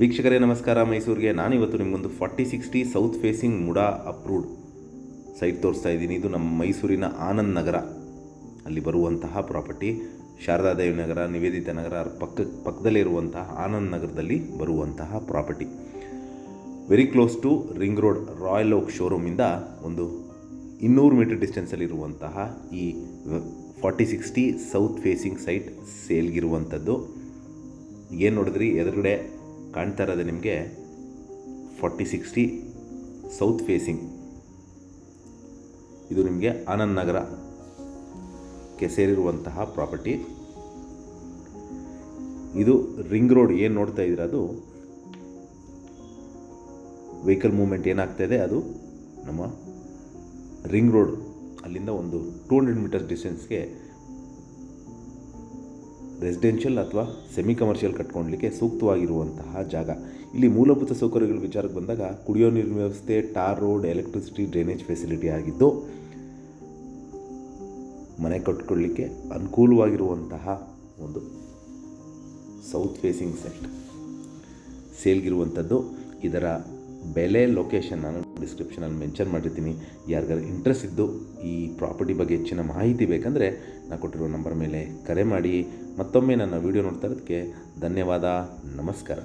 ವೀಕ್ಷಕರೇ ನಮಸ್ಕಾರ. ಮೈಸೂರಿಗೆ ನಾನಿವತ್ತು ನಿಮಗೊಂದು 4060 south facing MUDA approved site ತೋರಿಸ್ತಾ ಇದ್ದೀನಿ. ಇದು ನಮ್ಮ ಮೈಸೂರಿನ ಆನಂದ್ ನಗರ ಅಲ್ಲಿ ಬರುವಂತಹ ಪ್ರಾಪರ್ಟಿ. ಶಾರದಾದೇವಿ ನಗರ, ನಿವೇದಿತಾ ನಗರ ಪಕ್ಕದಲ್ಲಿರುವಂತಹ ಆನಂದ್ ನಗರದಲ್ಲಿ ಬರುವಂತಹ property. Very close to ring road royal oak ಶೋರೂಮಿಂದ ಒಂದು 200 ಮೀಟರ್ ಡಿಸ್ಟೆನ್ಸಲ್ಲಿರುವಂತಹ ಈ 4060 ಸೌತ್ ಫೇಸಿಂಗ್ ಸೈಟ್ ಸೇಲ್ಗಿರುವಂಥದ್ದು. ಏನು ನೋಡಿದ್ರಿ, ಎದುರುಗಡೆ ಕಾಣ್ತಾ ಇರೋದು ನಿಮಗೆ 4060 ಸೌತ್ ಫೇಸಿಂಗ್. ಇದು ನಿಮಗೆ ಆನಂದ್ ನಗರಕ್ಕೆ ಸೇರಿರುವಂತಹ ಪ್ರಾಪರ್ಟಿ. ಇದು ರಿಂಗ್ ರೋಡ್ ಏನು ನೋಡ್ತಾ ಇದ್ದೀರ, ಅದು ವೆಹಿಕಲ್ ಮೂವ್ಮೆಂಟ್ ಏನಾಗ್ತಾಯಿದೆ ಅದು ನಮ್ಮ ರಿಂಗ್ ರೋಡ್. ಅಲ್ಲಿಂದ ಒಂದು 200 ಮೀಟರ್ ಡಿಸ್ಟೆನ್ಸ್ಗೆ ರೆಸಿಡೆನ್ಷಿಯಲ್ ಅಥವಾ ಸೆಮಿ ಕಮರ್ಷಿಯಲ್ ಕಟ್ಕೊಳ್ಳಲಿಕ್ಕೆ ಸೂಕ್ತವಾಗಿರುವಂತಹ ಜಾಗ. ಇಲ್ಲಿ ಮೂಲಭೂತ ಸೌಕರ್ಯಗಳ ವಿಚಾರಕ್ಕೆ ಬಂದಾಗ ಕುಡಿಯೋ ನೀರಿನ ವ್ಯವಸ್ಥೆ, tar road, electricity, drainage facility ಆಗಿದ್ದು ಮನೆ ಕಟ್ಕೊಳ್ಳಲಿಕ್ಕೆ ಅನುಕೂಲವಾಗಿರುವಂತಹ ಒಂದು ಸೌತ್ ಫೇಸಿಂಗ್ ಸೈಟ್ ಸೇಲ್ಗಿರುವಂಥದ್ದು. ಇದರ ಬೆಲೆ, ಲೊಕೇಶನ್ ನಾನು ಡಿಸ್ಕ್ರಿಪ್ಷನಲ್ಲಿ ಮೆನ್ಷನ್ ಮಾಡಿರ್ತೀನಿ. ಯಾರಿಗಾರು ಇಂಟ್ರೆಸ್ಟ್ ಇದ್ದು ಈ ಪ್ರಾಪರ್ಟಿ ಬಗ್ಗೆ ಹೆಚ್ಚಿನ ಮಾಹಿತಿ ಬೇಕಂದರೆ ನಾನು ಕೊಟ್ಟಿರೋ ನಂಬರ್ ಮೇಲೆ ಕರೆ ಮಾಡಿ. ಮತ್ತೊಮ್ಮೆ ನನ್ನ ವಿಡಿಯೋ ನೋಡ್ತಾ ಇರೋದಕ್ಕೆ ಧನ್ಯವಾದ. ನಮಸ್ಕಾರ.